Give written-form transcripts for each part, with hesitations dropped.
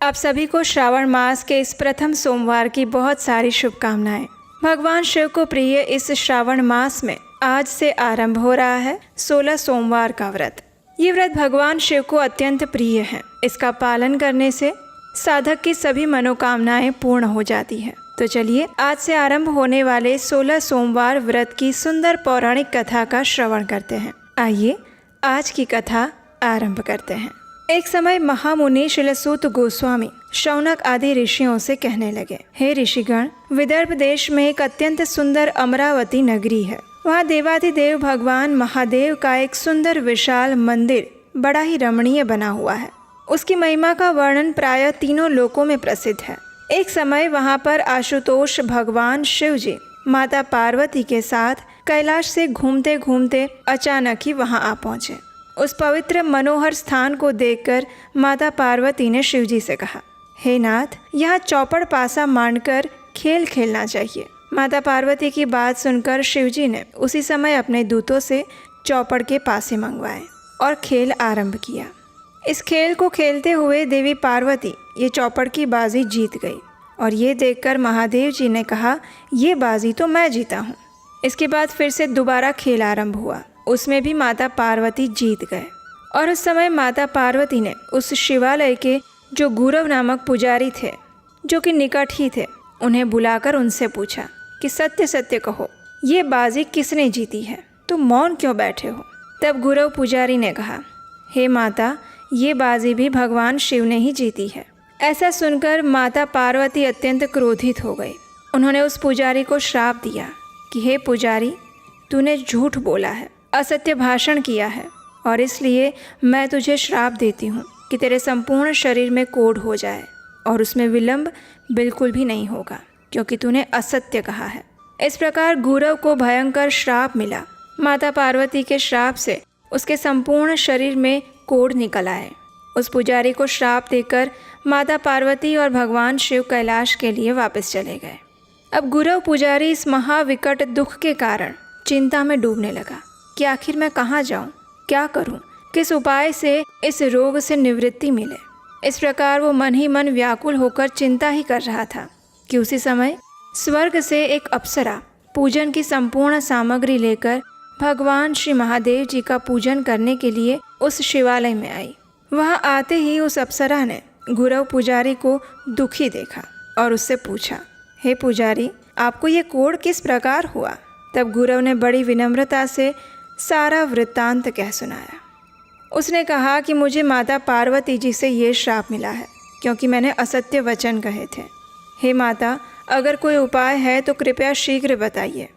आप सभी को श्रावण मास के इस प्रथम सोमवार की बहुत सारी शुभकामनाएं। भगवान शिव को प्रिय इस श्रावण मास में आज से आरंभ हो रहा है 16 सोमवार का व्रत। ये व्रत भगवान शिव को अत्यंत प्रिय है। इसका पालन करने से साधक की सभी मनोकामनाएं पूर्ण हो जाती है। तो चलिए आज से आरंभ होने वाले 16 सोमवार व्रत की सुंदर पौराणिक कथा का श्रवण करते हैं। आइए आज की कथा आरंभ करते हैं। एक समय महामुनि शिलसूत गोस्वामी शौनक आदि ऋषियों से कहने लगे, हे ऋषिगण, विदर्भ देश में एक अत्यंत सुंदर अमरावती नगरी है। वहाँ देवाधिदेव भगवान महादेव का एक सुंदर विशाल मंदिर बड़ा ही रमणीय बना हुआ है। उसकी महिमा का वर्णन प्रायः तीनों लोकों में प्रसिद्ध है। एक समय वहाँ पर आशुतोष भगवान शिव जी माता पार्वती के साथ कैलाश से घूमते घूमते अचानक ही वहाँ आ पहुँचे। उस पवित्र मनोहर स्थान को देखकर माता पार्वती ने शिव जी से कहा, हे नाथ, यहाँ चौपड़ पासा मांडकर खेल खेलना चाहिए। माता पार्वती की बात सुनकर शिव जी ने उसी समय अपने दूतों से चौपड़ के पासे मंगवाए और खेल आरंभ किया। इस खेल को खेलते हुए देवी पार्वती ये चौपड़ की बाजी जीत गई और ये देखकर महादेव जी ने कहा, ये बाजी तो मैं जीता हूँ। इसके बाद फिर से दोबारा खेल आरंभ हुआ। उसमें भी माता पार्वती जीत गए और उस समय माता पार्वती ने उस शिवालय के जो गुरव नामक पुजारी थे, जो कि निकट ही थे, उन्हें बुलाकर उनसे पूछा कि सत्य सत्य कहो, ये बाजी किसने जीती है? तुम मौन क्यों बैठे हो? तब गुरव पुजारी ने कहा, हे माता, ये बाजी भी भगवान शिव ने ही जीती है। ऐसा सुनकर माता पार्वती अत्यंत क्रोधित हो गई। उन्होंने उस पुजारी को श्राप दिया कि हे पुजारी, तूने झूठ बोला है, असत्य भाषण किया है और इसलिए मैं तुझे श्राप देती हूँ कि तेरे संपूर्ण शरीर में कोढ़ हो जाए और उसमें विलंब बिल्कुल भी नहीं होगा, क्योंकि तूने असत्य कहा है। इस प्रकार गुरव को भयंकर श्राप मिला। माता पार्वती के श्राप से उसके संपूर्ण शरीर में कोढ़ निकल आए। उस पुजारी को श्राप देकर माता पार्वती और भगवान शिव कैलाश के लिए वापस चले गए। अब गुरव पुजारी इस महाविकट दुख के कारण चिंता में डूबने लगा कि आखिर मैं कहाँ जाऊँ, क्या करूँ, किस उपाय से इस रोग से निवृत्ति मिले। इस प्रकार वो मन ही मन व्याकुल होकर चिंता ही कर रहा था कि उसी समय स्वर्ग से एक अप्सरा पूजन की संपूर्ण सामग्री लेकर भगवान श्री महादेव जी का पूजन करने के लिए उस शिवालय में आई। वहाँ आते ही उस अप्सरा ने गुरव पुजारी को दुखी देखा और उससे पूछा, हे पुजारी, आपको ये कोढ़ किस प्रकार हुआ? तब गुरव ने बड़ी विनम्रता से सारा वृत्तांत कह सुनाया। उसने कहा कि मुझे माता पार्वती जी से ये श्राप मिला है क्योंकि मैंने असत्य वचन कहे थे। हे माता, अगर कोई उपाय है तो कृपया शीघ्र बताइए,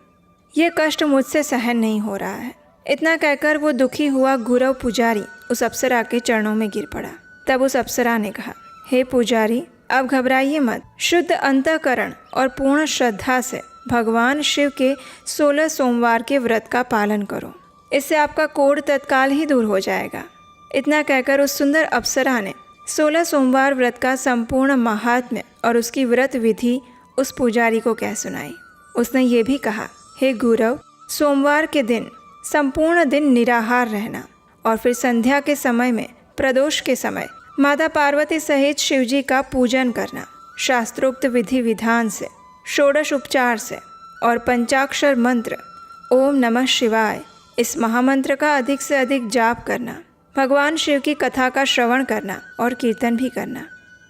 ये कष्ट मुझसे सहन नहीं हो रहा है। इतना कहकर वो दुखी हुआ गुरव पुजारी उस अप्सरा के चरणों में गिर पड़ा। तब उस अप्सरा ने कहा, हे पुजारी, आप घबराइए मत। शुद्ध अंतःकरण और पूर्ण श्रद्धा से भगवान शिव के 16 सोमवार के व्रत का पालन करो। इससे आपका कोढ़ तत्काल ही दूर हो जाएगा। इतना कहकर उस सुंदर अप्सरा ने 16 सोमवार व्रत का संपूर्ण महात्म्य और उसकी व्रत विधि उस पुजारी को कह सुनाई। उसने ये भी कहा, हे गुरव, सोमवार के दिन संपूर्ण दिन निराहार रहना और फिर संध्या के समय में प्रदोष के समय माता पार्वती सहित शिवजी का पूजन करना, शास्त्रोक्त विधि विधान से, षोडश उपचार से और पंचाक्षर मंत्र ओम नमः शिवाय, इस महामंत्र का अधिक से अधिक जाप करना, भगवान शिव की कथा का श्रवण करना और कीर्तन भी करना।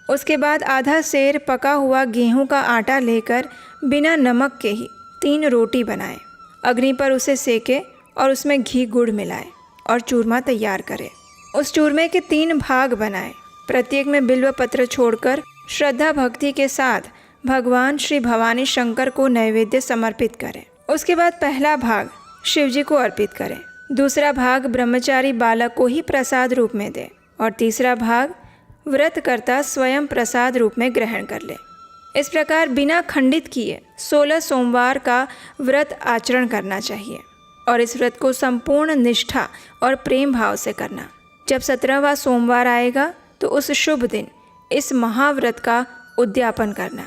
उसके बाद आधा सेर पका हुआ गेहूं का आटा लेकर बिना नमक के ही 3 रोटी बनाए, अग्नि पर उसे सेके और उसमें घी गुड़ मिलाए और चूरमा तैयार करे। उस चूरमे के 3 भाग बनाए, प्रत्येक में बिल्व पत्र छोड़कर श्रद्धा भक्ति के साथ भगवान श्री भवानी शंकर को नैवेद्य समर्पित करें। उसके बाद पहला भाग शिवजी को अर्पित करें, दूसरा भाग ब्रह्मचारी बालक को ही प्रसाद रूप में दे और तीसरा भाग व्रतकर्ता स्वयं प्रसाद रूप में ग्रहण कर ले। इस प्रकार बिना खंडित किए 16 सोमवार का व्रत आचरण करना चाहिए और इस व्रत को संपूर्ण निष्ठा और प्रेम भाव से करना। जब 17वां सोमवार आएगा तो उस शुभ दिन इस महाव्रत का उद्यापन करना।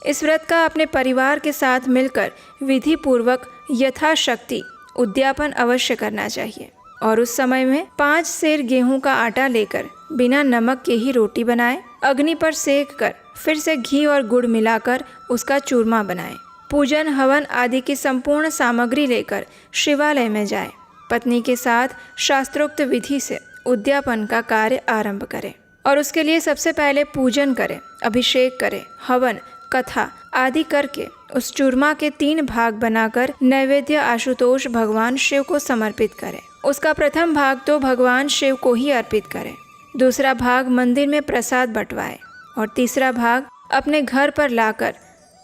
इस व्रत का अपने परिवार के साथ मिलकर विधि पूर्वक यथाशक्ति उद्यापन अवश्य करना चाहिए और उस समय में 5 सेर गेहूं का आटा लेकर बिना नमक के ही रोटी बनाएं अग्नि पर सेक कर फिर से घी और गुड़ मिलाकर उसका चूरमा बनाए। पूजन हवन आदि की संपूर्ण सामग्री लेकर शिवालय में जाए। पत्नी के साथ शास्त्रोक्त विधि से उद्यापन का कार्य आरंभ करें और उसके लिए सबसे पहले पूजन करें, अभिषेक करें, हवन कथा आदि करके उस चूरमा के 3 भाग बनाकर नैवेद्य आशुतोष भगवान शिव को समर्पित करें। उसका प्रथम भाग तो भगवान शिव को ही अर्पित करें, दूसरा भाग मंदिर में प्रसाद बंटवाए और तीसरा भाग अपने घर पर लाकर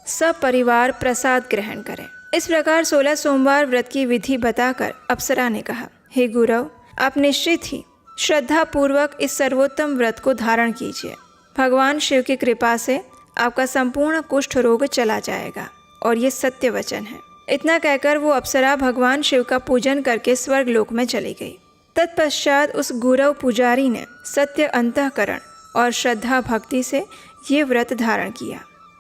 सब परिवार प्रसाद ग्रहण करें। इस प्रकार 16 सोमवार व्रत की विधि बताकर अप्सरा ने कहा, हे गुरव, आप निश्चित ही श्रद्धा पूर्वक इस सर्वोत्तम व्रत को धारण कीजिए। भगवान शिव की कृपा से आपका संपूर्ण कुष्ठ रोग चला जाएगा और ये सत्य वचन है। इतना कहकर वो अप्सरा भगवान शिव का पूजन करके स्वर्ग लोक में चली गई। तत्पश्चात उस गुरव पुजारी ने सत्य अंतःकरण और श्रद्धा भक्ति से ये व्रत धारण किया।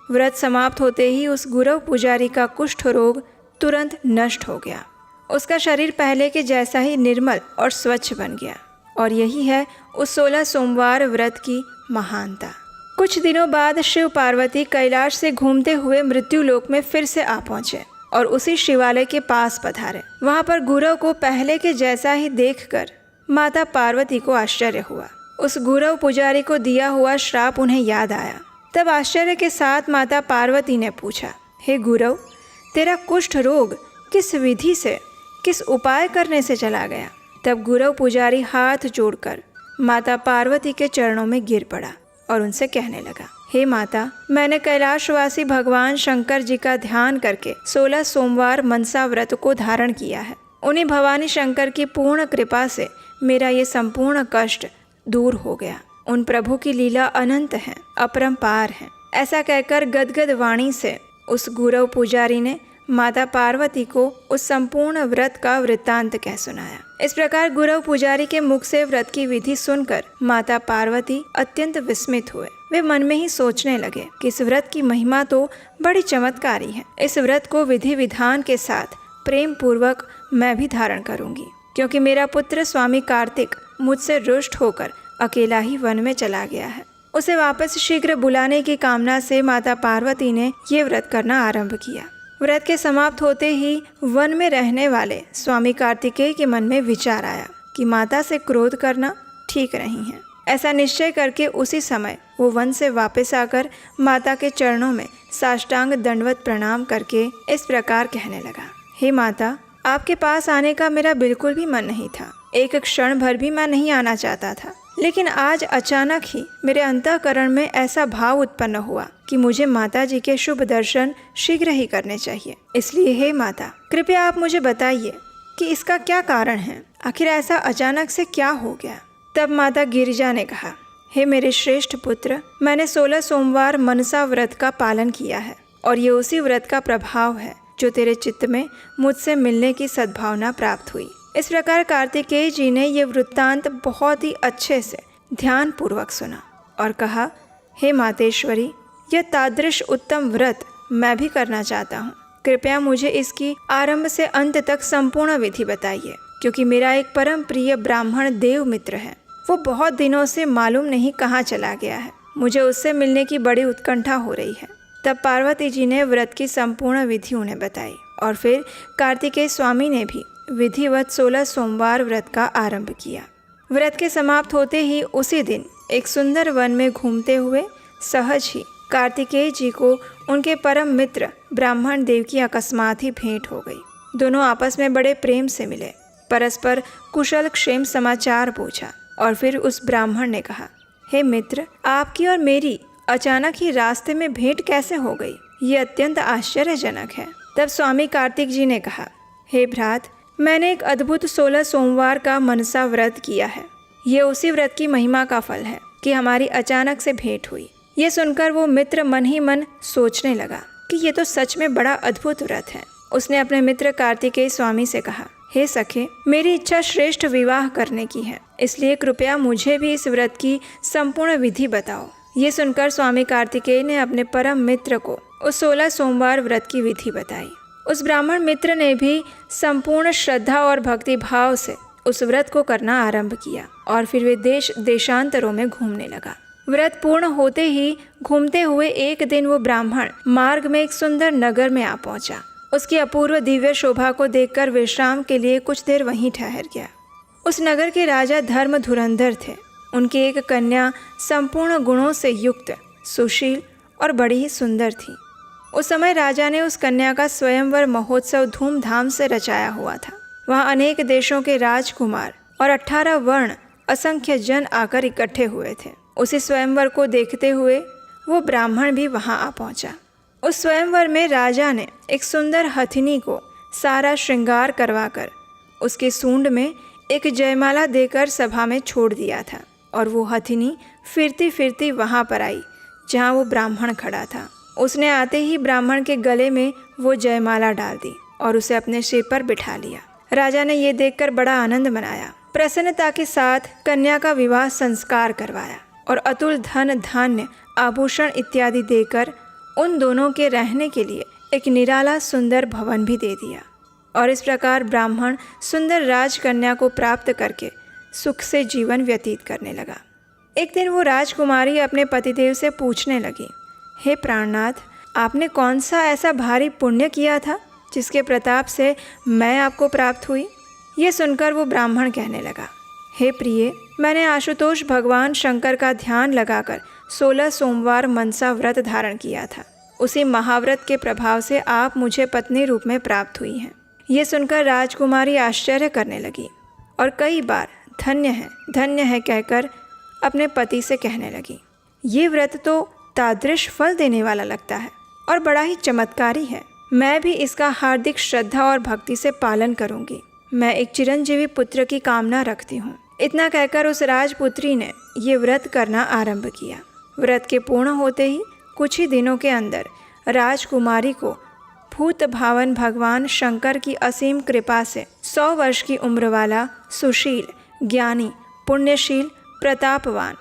व्रत समाप्त होते ही उस गुरव पुजारी का कुष्ठ रोग तुरंत नष्ट हो गया। उसका शरीर पहले के जैसा ही निर्मल और स्वच्छ बन गया। और यही है उस 16 सोमवार व्रत की महानता। कुछ दिनों बाद शिव पार्वती कैलाश से घूमते हुए मृत्यु लोक में फिर से आ पहुंचे और उसी शिवालय के पास पधारे। वहां पर गुरव को पहले के जैसा ही देखकर माता पार्वती को आश्चर्य हुआ। उस गुरव पुजारी को दिया हुआ श्राप उन्हें याद आया। तब आश्चर्य के साथ माता पार्वती ने पूछा, हे गुरव, तेरा कुष्ठ रोग किस विधि से, किस उपाय करने से चला गया? तब गुरव पुजारी हाथ जोड़कर माता पार्वती के चरणों में गिर पड़ा और उनसे कहने लगा, हे माता, मैंने कैलाशवासी भगवान शंकर जी का ध्यान करके 16 सोमवार मनसा व्रत को धारण किया है। उन्हीं भवानी शंकर की पूर्ण कृपा से मेरा ये संपूर्ण कष्ट दूर हो गया। उन प्रभु की लीला अनंत है, अपरंपार है। ऐसा कहकर गदगद वाणी से उस गुरव पुजारी ने माता पार्वती को उस संपूर्ण व्रत का वृत्तांत कह सुनाया। इस प्रकार गुरव पुजारी के मुख से व्रत की विधि सुनकर माता पार्वती अत्यंत विस्मित हुए। वे मन में ही सोचने लगे कि इस व्रत की महिमा तो बड़ी चमत्कारी है। इस व्रत को विधि विधान के साथ प्रेम पूर्वक मैं भी धारण करूंगी, क्योंकि मेरा पुत्र स्वामी कार्तिक मुझसे रुष्ट होकर अकेला ही वन में चला गया है। उसे वापस शीघ्र बुलाने की कामना से माता पार्वती ने ये व्रत करना आरंभ किया। व्रत के समाप्त होते ही वन में रहने वाले स्वामी कार्तिकेय के मन में विचार आया कि माता से क्रोध करना ठीक नहीं है। ऐसा निश्चय करके उसी समय वो वन से वापस आकर माता के चरणों में साष्टांग दंडवत प्रणाम करके इस प्रकार कहने लगा, हे माता, आपके पास आने का मेरा बिल्कुल भी मन नहीं था। एक क्षण भर भी मैं नहीं आना चाहता था, लेकिन आज अचानक ही मेरे अंतःकरण में ऐसा भाव उत्पन्न हुआ कि मुझे माता जी के शुभ दर्शन शीघ्र ही करने चाहिए। इसलिए हे माता, कृपया आप मुझे बताइए कि इसका क्या कारण है। आखिर ऐसा अचानक से क्या हो गया? तब माता गिरिजा ने कहा, हे मेरे श्रेष्ठ पुत्र, मैंने 16 सोमवार मनसा व्रत का पालन किया है और ये उसी व्रत का प्रभाव है जो तेरे चित्त में मुझसे मिलने की सद्भावना प्राप्त हुई। इस प्रकार कार्तिकेय जी ने ये वृत्तांत बहुत ही अच्छे से ध्यान पूर्वक सुना और कहा, हे मातेश्वरी, यह तादृश उत्तम व्रत मैं भी करना चाहता हूँ। कृपया मुझे इसकी आरंभ से अंत तक संपूर्ण विधि बताइए, क्योंकि मेरा एक परम प्रिय ब्राह्मण देव मित्र है। वो बहुत दिनों से मालूम नहीं कहाँ चला गया है। मुझे उससे मिलने की बड़ी उत्कंठा हो रही है। तब पार्वती जी ने व्रत की संपूर्ण विधि उन्हें बताई और फिर कार्तिकेय स्वामी ने भी विधिवत 16 सोमवार व्रत का आरंभ किया। व्रत के समाप्त होते ही उसी दिन एक सुंदर वन में घूमते हुए सहज ही कार्तिकेय जी को उनके परम मित्र ब्राह्मण देव की अकस्मात ही भेंट हो गई। दोनों आपस में बड़े प्रेम से मिले, परस्पर कुशल क्षेम समाचार पूछा और फिर उस ब्राह्मण ने कहा, हे मित्र, आपकी और मेरी अचानक ही रास्ते में भेंट कैसे हो गई? ये अत्यंत आश्चर्यजनक है। तब स्वामी कार्तिक जी ने कहा, हे भ्रात, मैंने एक अद्भुत 16 सोमवार का मनसा व्रत किया है। ये उसी व्रत की महिमा का फल है कि हमारी अचानक से भेंट हुई। ये सुनकर वो मित्र मन ही मन सोचने लगा कि ये तो सच में बड़ा अद्भुत व्रत है। उसने अपने मित्र कार्तिकेय स्वामी से कहा, हे सखे, मेरी इच्छा श्रेष्ठ विवाह करने की है, इसलिए कृपया मुझे भी इस व्रत की संपूर्ण विधि बताओ। ये सुनकर स्वामी कार्तिकेय ने अपने परम मित्र को उस 16 सोमवार व्रत की विधि बताई। उस ब्राह्मण मित्र ने भी संपूर्ण श्रद्धा और भक्ति भाव से उस व्रत को करना आरंभ किया और फिर वे देश देशांतरों में घूमने लगा। व्रत पूर्ण होते ही घूमते हुए एक दिन वो ब्राह्मण मार्ग में एक सुंदर नगर में आ पहुंचा। उसकी अपूर्व दिव्य शोभा को देखकर विश्राम के लिए कुछ देर वहीं ठहर गया। उस नगर के राजा धर्म धुरंधर थे। उनकी एक कन्या संपूर्ण गुणों से युक्त, सुशील और बड़ी ही सुंदर थी। उस समय राजा ने उस कन्या का स्वयंवर महोत्सव धूमधाम से रचाया हुआ था। वहाँ अनेक देशों के राजकुमार और 18 वर्ण असंख्य जन आकर इकट्ठे हुए थे। उसी स्वयंवर को देखते हुए वो ब्राह्मण भी वहाँ आ पहुँचा। उस स्वयंवर में राजा ने एक सुंदर हथिनी को सारा श्रृंगार करवाकर उसके सूंड में एक जयमाला देकर सभा में छोड़ दिया था, और वो हथिनी फिरती फिरती वहाँ पर आई जहाँ वो ब्राह्मण खड़ा था। उसने आते ही ब्राह्मण के गले में वो जयमाला डाल दी और उसे अपने सिर पर बिठा लिया। राजा ने ये देखकर बड़ा आनंद मनाया। प्रसन्नता के साथ कन्या का विवाह संस्कार करवाया और अतुल धन धान्य आभूषण इत्यादि देकर उन दोनों के रहने के लिए एक निराला सुंदर भवन भी दे दिया। और इस प्रकार ब्राह्मण सुंदर राजकन्या को प्राप्त करके सुख से जीवन व्यतीत करने लगा। एक दिन वो राजकुमारी अपने पतिदेव से पूछने लगी, हे प्राणनाथ, आपने कौन सा ऐसा भारी पुण्य किया था जिसके प्रताप से मैं आपको प्राप्त हुई? ये सुनकर वो ब्राह्मण कहने लगा, हे प्रिय, मैंने आशुतोष भगवान शंकर का ध्यान लगाकर 16 सोमवार मनसा व्रत धारण किया था। उसी महाव्रत के प्रभाव से आप मुझे पत्नी रूप में प्राप्त हुई हैं। ये सुनकर राजकुमारी आश्चर्य करने लगी और कई बार धन्य है कहकर अपने पति से कहने लगी, ये व्रत तो तादृश फल देने वाला लगता है और बड़ा ही चमत्कारी है। मैं भी इसका हार्दिक श्रद्धा और भक्ति से पालन करूंगी। मैं एक चिरंजीवी पुत्र की कामना रखती हूँ। इतना कहकर उस राजपुत्री ने ये व्रत करना आरंभ किया। व्रत के पूर्ण होते ही कुछ ही दिनों के अंदर राजकुमारी को भूत भावन भगवान शंकर की असीम कृपा से 100 वर्ष की उम्र वाला, सुशील, ज्ञानी, पुण्यशील, प्रतापवान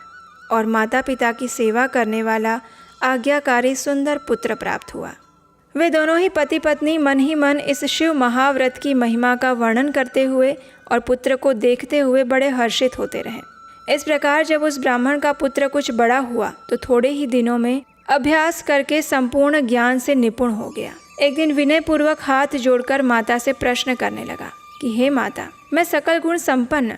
और माता पिता की सेवा करने वाला आज्ञाकारी सुंदर पुत्र प्राप्त हुआ। वे दोनों ही पति पत्नी मन ही मन इस शिव महाव्रत की महिमा का वर्णन करते हुए और पुत्र को देखते हुए बड़े हर्षित होते रहे। इस प्रकार जब उस ब्राह्मण का पुत्र कुछ बड़ा हुआ तो थोड़े ही दिनों में अभ्यास करके संपूर्ण ज्ञान से निपुण हो गया। एक दिन विनयपूर्वक हाथ जोड़कर माता से प्रश्न करने लगा कि हे माता, मैं सकल गुण संपन्न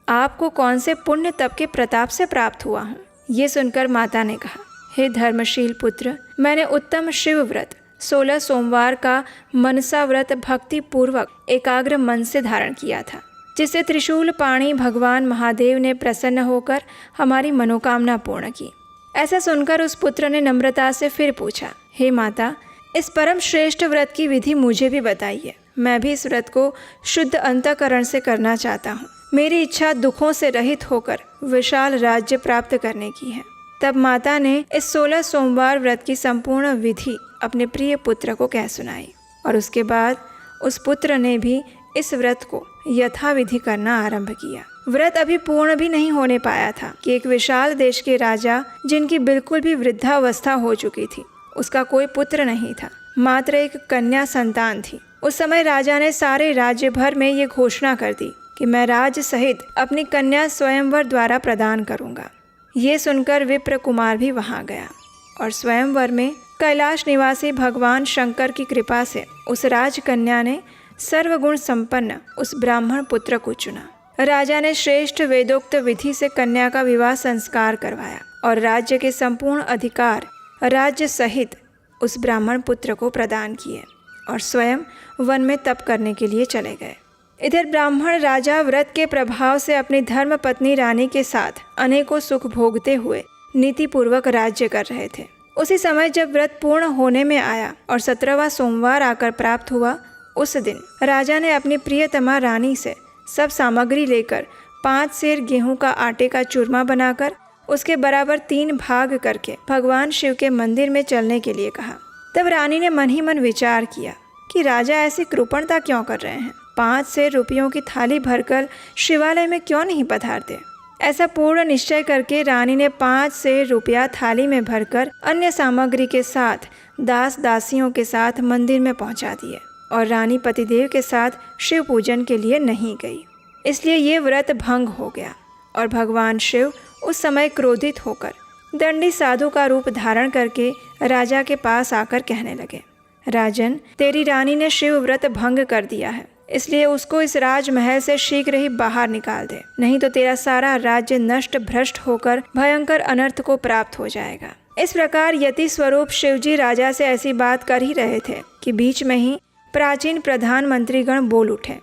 आपको कौन से पुण्य तप के प्रताप से प्राप्त हुआ हूँ? ये सुनकर माता ने कहा, हे धर्मशील पुत्र, मैंने उत्तम शिव व्रत 16 सोमवार का मनसा व्रत भक्ति पूर्वक एकाग्र मन से धारण किया था, जिससे त्रिशूल पाणी भगवान महादेव ने प्रसन्न होकर हमारी मनोकामना पूर्ण की। ऐसा सुनकर उस पुत्र ने नम्रता से फिर पूछा, हे माता, इस परम श्रेष्ठ व्रत की विधि मुझे भी बताइए। मैं भी इस व्रत को शुद्ध अंतःकरण से करना चाहता हूँ। मेरी इच्छा दुखों से रहित होकर विशाल राज्य प्राप्त करने की है। तब माता ने इस 16 सोमवार व्रत की संपूर्ण विधि अपने प्रिय पुत्र को कह सुनाई और उसके बाद उस पुत्र ने भी इस व्रत को यथाविधि करना आरंभ किया। व्रत अभी पूर्ण भी नहीं होने पाया था कि एक विशाल देश के राजा, जिनकी बिल्कुल भी वृद्धावस्था हो चुकी थी, उसका कोई पुत्र नहीं था, मात्र एक कन्या संतान थी। उस समय राजा ने सारे राज्य भर में ये घोषणा कर दी कि मैं राज सहित अपनी कन्या स्वयंवर द्वारा प्रदान करूंगा। ये सुनकर विप्र कुमार भी वहां गया और स्वयंवर में कैलाश निवासी भगवान शंकर की कृपा से उस राजकन्या ने सर्वगुण संपन्न उस ब्राह्मण पुत्र को चुना। राजा ने श्रेष्ठ वेदोक्त विधि से कन्या का विवाह संस्कार करवाया और राज्य के संपूर्ण अधिकार राज्य सहित उस ब्राह्मण पुत्र को प्रदान किए और स्वयं वन में तप करने के लिए चले गए। इधर ब्राह्मण राजा व्रत के प्रभाव से अपनी धर्म पत्नी रानी के साथ अनेकों सुख भोगते हुए नीतिपूर्वक राज्य कर रहे थे। उसी समय जब व्रत पूर्ण होने में आया और 17वां सोमवार आकर प्राप्त हुआ, उस दिन राजा ने अपनी प्रियतमा रानी से सब सामग्री लेकर 5 सेर गेहूं का आटे का चूरमा बनाकर उसके बराबर 3 भाग करके भगवान शिव के मंदिर में चलने के लिए कहा। तब रानी ने मन ही मन विचार किया कि राजा ऐसी कृपणता क्यों कर रहे हैं। 5 सेर रुपयों की थाली भरकर शिवालय में क्यों नहीं पधारते। ऐसा पूर्ण निश्चय करके रानी ने 5 सेर रुपया थाली में भरकर अन्य सामग्री के साथ दास दासियों के साथ मंदिर में पहुंचा दिए और रानी पतिदेव के साथ शिव पूजन के लिए नहीं गई। इसलिए ये व्रत भंग हो गया और भगवान शिव उस समय क्रोधित होकर दंडी साधु का रूप धारण करके राजा के पास आकर कहने लगे, राजन, तेरी रानी ने शिव व्रत भंग कर दिया है, इसलिए उसको इस राजमहल से शीघ्र ही बाहर निकाल दे, नहीं तो तेरा सारा राज्य नष्ट भ्रष्ट होकर भयंकर अनर्थ को प्राप्त हो जाएगा। इस प्रकार यति स्वरूप शिवजी राजा से ऐसी बात कर ही रहे थे कि बीच में ही प्राचीन प्रधानमंत्रीगण बोल उठे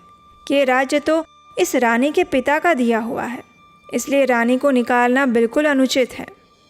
कि ये राज्य तो इस रानी के पिता का दिया हुआ है, इसलिए रानी को निकालना बिल्कुल अनुचित है।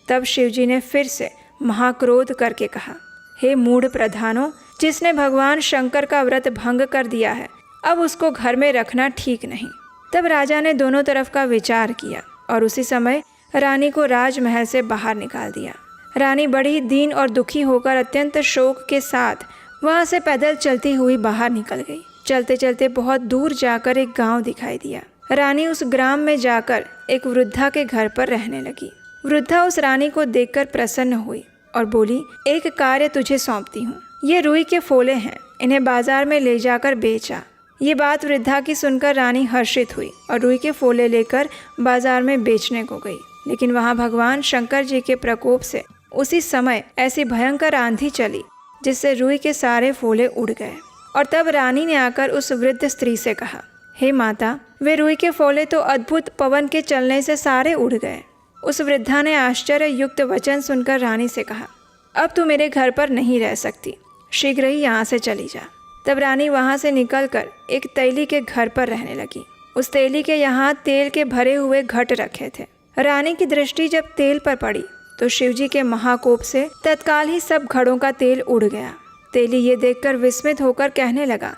तब शिवजी ने फिर से महाक्रोध करके कहा, हे मूढ़ प्रधानों, जिसने भगवान शंकर का व्रत भंग कर दिया है, अब उसको घर में रखना ठीक नहीं। तब राजा ने दोनों तरफ का विचार किया और उसी समय रानी को राजमहल से बाहर निकाल दिया। रानी बड़ी दीन और दुखी होकर अत्यंत शोक के साथ वहाँ से पैदल चलती हुई बाहर निकल गई। चलते चलते बहुत दूर जाकर एक गांव दिखाई दिया। रानी उस ग्राम में जाकर एक वृद्धा के घर पर रहने लगी। वृद्धा उस रानी को देखकर प्रसन्न हुई और बोली, एक कार्य तुझे सौंपती हूँ। ये रुई के फोले हैं, इन्हें बाजार में ले जाकर बेचा। ये बात वृद्धा की सुनकर रानी हर्षित हुई और रुई के फोले लेकर बाजार में बेचने को गई। लेकिन वहाँ भगवान शंकर जी के प्रकोप से उसी समय ऐसी भयंकर आंधी चली जिससे रुई के सारे फोले उड़ गए। और तब रानी ने आकर उस वृद्ध स्त्री से कहा, हे माता, वे रुई के फोले तो अद्भुत पवन के चलने से सारे उड़ गए। उस वृद्धा ने आश्चर्य युक्त वचन सुनकर रानी से कहा, अब तू मेरे घर पर नहीं रह सकती, शीघ्र ही यहाँ से चली जा। तब रानी वहाँ से निकलकर एक तैली के घर पर रहने लगी। उस तैली के यहाँ तेल के भरे हुए घट रखे थे। रानी की दृष्टि जब तेल पर पड़ी तो शिवजी के महाकोप से तत्काल ही सब घड़ों का तेल उड़ गया। तेली ये देखकर विस्मित होकर कहने लगा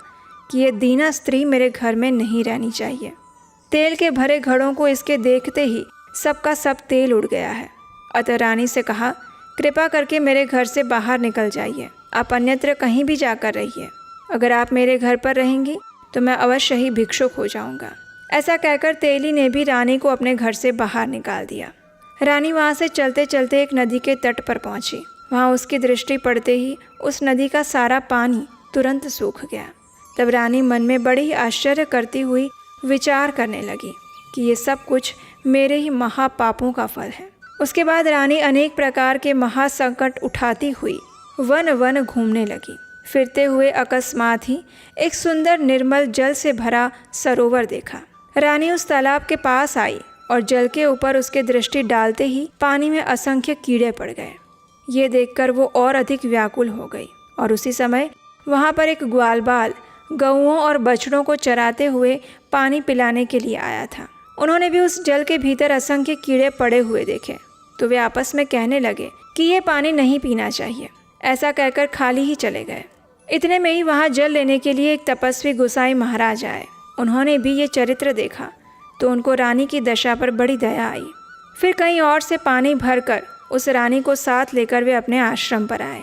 कि ये दीना स्त्री मेरे घर में नहीं रहनी चाहिए। तेल के भरे घड़ों को इसके देखते ही सबका सब तेल उड़ गया है। अतः रानी से कहा, कृपा करके मेरे घर से बाहर निकल जाइए, आप अन्यत्र कहीं भी जाकर रहिए। अगर आप मेरे घर पर रहेंगी तो मैं अवश्य ही भिक्षुक हो जाऊंगा। ऐसा कहकर तेली ने भी रानी को अपने घर से बाहर निकाल दिया। रानी वहाँ से चलते चलते एक नदी के तट पर पहुँची। वहाँ उसकी दृष्टि पड़ते ही उस नदी का सारा पानी तुरंत सूख गया। तब रानी मन में बड़ी ही आश्चर्य करती हुई विचार करने लगी कि ये सब कुछ मेरे ही महापापों का फल है। उसके बाद रानी अनेक प्रकार के महासंकट उठाती हुई वन वन घूमने लगी। फिरते हुए अकस्मात ही एक सुंदर निर्मल जल से भरा सरोवर देखा। रानी उस तालाब के पास आई और जल के ऊपर उसके दृष्टि डालते ही पानी में असंख्य कीड़े पड़ गए। ये देखकर वो और अधिक व्याकुल हो गई और उसी समय वहाँ पर एक ग्वालबाल गऊओं और बछड़ों को चराते हुए पानी पिलाने के लिए आया था। उन्होंने भी उस जल के भीतर असंख्य कीड़े पड़े हुए देखे तो वे आपस में कहने लगे कि ये पानी नहीं पीना चाहिए। ऐसा कहकर खाली ही चले गए। इतने में ही वहाँ जल लेने के लिए एक तपस्वी गोसाई महाराज आए। उन्होंने भी ये चरित्र देखा तो उनको रानी की दशा पर बड़ी दया आई। फिर कहीं और से पानी भरकर उस रानी को साथ लेकर वे अपने आश्रम पर आए।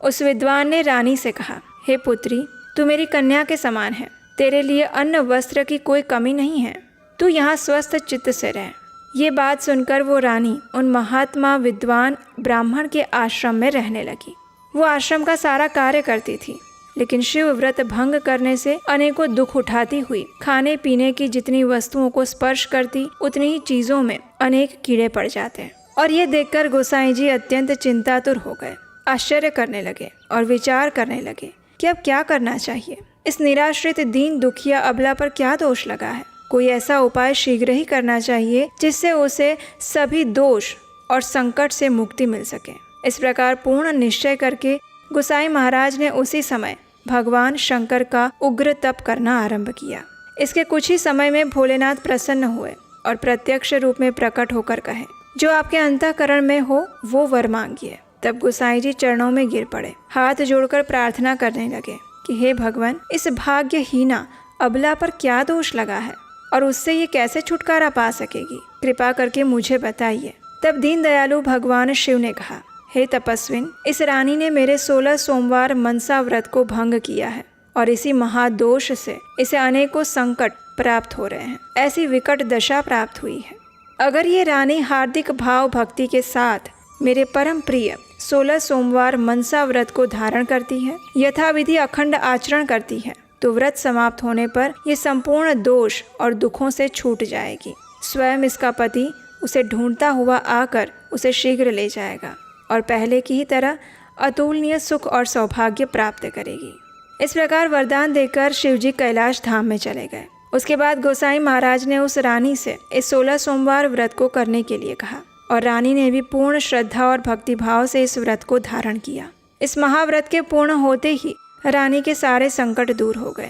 उस विद्वान ने रानी से कहा, हे पुत्री, तू मेरी कन्या के समान है, तेरे लिए अन्न वस्त्र की कोई कमी नहीं है, तू यहाँ स्वस्थ चित्त से रह। ये बात सुनकर वो रानी उन महात्मा विद्वान ब्राह्मण के आश्रम में रहने लगी। वो आश्रम का सारा कार्य करती थी, लेकिन शिव व्रत भंग करने से अनेकों दुख उठाती हुई खाने पीने की जितनी वस्तुओं को स्पर्श करती उतनी ही चीजों में अनेक कीड़े पड़ जाते हैं। और ये देखकर गोसाई जी अत्यंत चिंतातुर हो गए, आश्चर्य करने लगे और विचार करने लगे कि अब क्या करना चाहिए। इस निराश्रित दीन दुखिया अबला पर क्या दोष लगा है। कोई ऐसा उपाय शीघ्र ही करना चाहिए जिससे उसे सभी दोष और संकट से मुक्ति मिल सके। इस प्रकार पूर्ण निश्चय करके गोसाई महाराज ने उसी समय भगवान शंकर का उग्र तप करना आरंभ किया। इसके कुछ ही समय में भोलेनाथ प्रसन्न हुए और प्रत्यक्ष रूप में प्रकट होकर कहे, जो आपके अंतःकरण में हो वो वर मांगिए। तब गोसाई जी चरणों में गिर पड़े, हाथ जोड़कर प्रार्थना करने लगे कि हे भगवान, इस भाग्यहीना अबला पर क्या दोष लगा है और उससे ये कैसे छुटकारा पा सकेगी, कृपा करके मुझे बताइए। तब दीन दयालु भगवान शिव ने कहा, हे तपस्विन, इस रानी ने मेरे 16 सोमवार मनसा व्रत को भंग किया है और इसी महादोष से इसे अनेकों संकट प्राप्त हो रहे हैं। ऐसी विकट दशा प्राप्त हुई है। अगर ये रानी हार्दिक भाव भक्ति के साथ मेरे परम प्रिय 16 सोमवार मनसा व्रत को धारण करती है, यथाविधि अखंड आचरण करती है, तो व्रत समाप्त होने पर ये संपूर्ण दोष और दुखों से छूट जाएगी। स्वयं इसका पति उसे ढूंढता हुआ आकर उसे शीघ्र ले जाएगा और पहले की ही तरह अतुलनीय सुख और सौभाग्य प्राप्त करेगी। इस प्रकार वरदान देकर शिवजी कैलाश धाम में चले गए। उसके बाद गोसाई महाराज ने उस रानी से इस 16 सोमवार व्रत को करने के लिए कहा और रानी ने भी पूर्ण श्रद्धा और भक्तिभाव से इस व्रत को धारण किया। इस महाव्रत के पूर्ण होते ही रानी के सारे संकट दूर हो गए।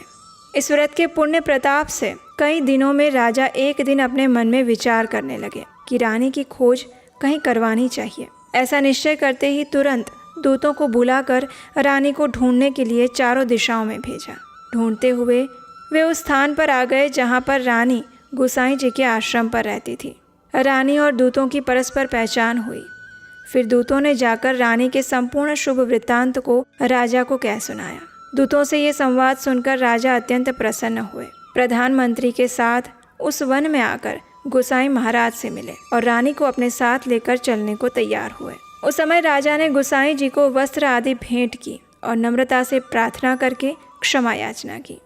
इस व्रत के पुण्य प्रताप से कई दिनों में राजा एक दिन अपने मन में विचार करने लगे कि रानी की खोज कहीं करवानी चाहिए। ऐसा निश्चय करते ही तुरंत दूतों को बुलाकर रानी को ढूंढने के लिए चारों दिशाओं में भेजा। ढूंढते हुए वे उस स्थान पर आ गए जहाँ पर रानी गोसाई जी के आश्रम पर रहती थी। रानी और दूतों की परस्पर पहचान हुई। फिर दूतों ने जाकर रानी के संपूर्ण शुभ वृत्तांत को राजा को कह सुनाया। दूतों से ये संवाद सुनकर राजा अत्यंत प्रसन्न हुए। प्रधानमंत्री के साथ उस वन में आकर गोसाई महाराज से मिले और रानी को अपने साथ लेकर चलने को तैयार हुए। उस समय राजा ने गोसाई जी को वस्त्र आदि भेंट की और नम्रता से प्रार्थना करके क्षमा याचना की।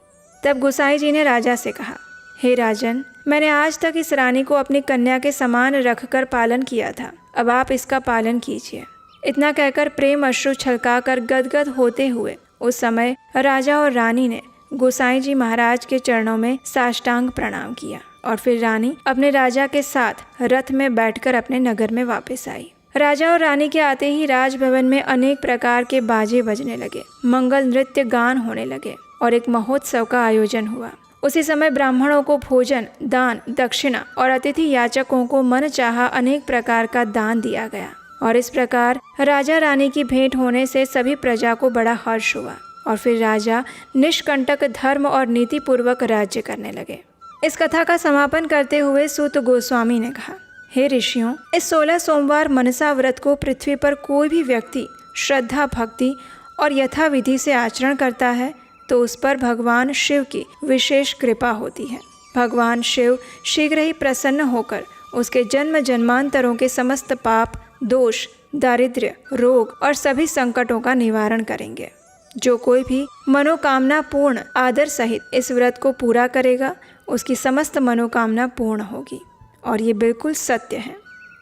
तब गोसाई जी ने राजा से कहा, हे राजन, मैंने आज तक इस रानी को अपनी कन्या के समान रखकर पालन किया था, अब आप इसका पालन कीजिए। इतना कहकर प्रेम अश्रु छलकाकर गदगद होते हुए उस समय राजा और रानी ने गोसाई जी महाराज के चरणों में साष्टांग प्रणाम किया और फिर रानी अपने राजा के साथ रथ में बैठकर अपने नगर में वापस आई। राजा और रानी के आते ही राजभवन में अनेक प्रकार के बाजे बजने लगे, मंगल नृत्य गान होने लगे और एक महोत्सव का आयोजन हुआ। उसी समय ब्राह्मणों को भोजन, दान, दक्षिणा और अतिथि याचकों को मन चाहा अनेक प्रकार का दान दिया गया और इस प्रकार राजा रानी की भेंट होने से सभी प्रजा को बड़ा हर्ष हुआ और फिर राजा निष्कंटक धर्म और नीति पूर्वक राज्य करने लगे। इस कथा का समापन करते हुए सूत गोस्वामी ने कहा, हे ऋषियों, इस 16 सोमवार मनसा व्रत को पृथ्वी पर कोई भी व्यक्ति श्रद्धा, भक्ति और यथाविधि से आचरण करता है तो उस पर भगवान शिव की विशेष कृपा होती है। भगवान शिव शीघ्र ही प्रसन्न होकर उसके जन्म जन्मांतरों के समस्त पाप, दोष, दारिद्र्य, रोग और सभी संकटों का निवारण करेंगे। जो कोई भी मनोकामना पूर्ण आदर सहित इस व्रत को पूरा करेगा, उसकी समस्त मनोकामना पूर्ण होगी और ये बिल्कुल सत्य है।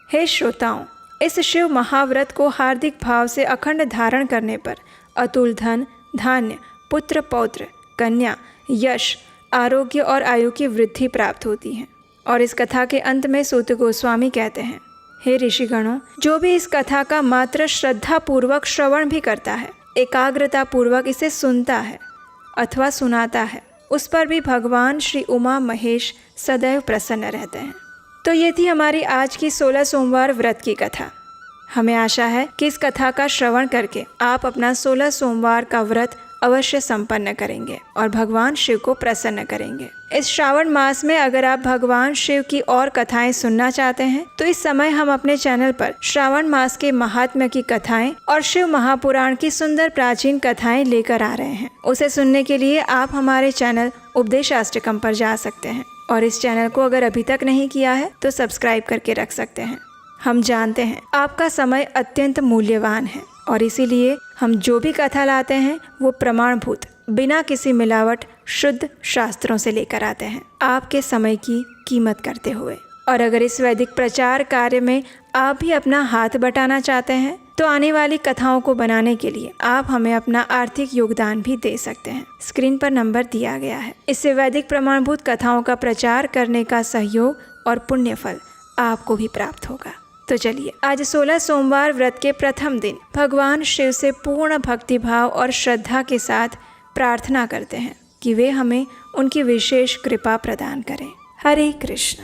हे श्रोताओं, इस शिव महाव्रत को हार्दिक भाव से अखंड धारण करने पर अतुल धन, धान्य, पुत्र, पौत्र, कन्या, यश, आरोग्य और आयु की वृद्धि प्राप्त होती है। और इस कथा के अंत में सूत गोस्वामी कहते हैं, हे ऋषिगणों, जो भी इस कथा का मात्र श्रद्धा पूर्वक श्रवण भी करता है, एकाग्रता पूर्वक इसे सुनता है अथवा सुनाता है, उस पर भी भगवान श्री उमा महेश सदैव प्रसन्न रहते हैं। तो ये थी हमारी आज की 16 सोमवार व्रत की कथा। हमें आशा है कि इस कथा का श्रवण करके आप अपना 16 सोमवार का व्रत अवश्य संपन्न करेंगे और भगवान शिव को प्रसन्न करेंगे। इस श्रावण मास में अगर आप भगवान शिव की और कथाएं सुनना चाहते हैं तो इस समय हम अपने चैनल पर श्रावण मास के महात्म्य की कथाएं और शिव महापुराण की सुंदर प्राचीन कथाएं लेकर आ रहे हैं। उसे सुनने के लिए आप हमारे चैनल उपदेशाष्टकम पर जा सकते हैं और इस चैनल को अगर अभी तक नहीं किया है तो सब्सक्राइब करके रख सकते हैं। हम जानते हैं आपका समय अत्यंत मूल्यवान है और इसीलिए हम जो भी कथा लाते हैं वो प्रमाणभूत, बिना किसी मिलावट, शुद्ध शास्त्रों से लेकर आते हैं, आपके समय की कीमत करते हुए। और अगर इस वैदिक प्रचार कार्य में आप भी अपना हाथ बटाना चाहते हैं तो आने वाली कथाओं को बनाने के लिए आप हमें अपना आर्थिक योगदान भी दे सकते हैं। स्क्रीन पर नंबर दिया गया है। इससे वैदिक प्रमाणभूत कथाओं का प्रचार करने का सहयोग और पुण्य फल आपको भी प्राप्त होगा। तो चलिए आज 16 सोमवार व्रत के प्रथम दिन भगवान शिव से पूर्ण भक्तिभाव और श्रद्धा के साथ प्रार्थना करते हैं कि वे हमें उनकी विशेष कृपा प्रदान करें। हरे कृष्ण।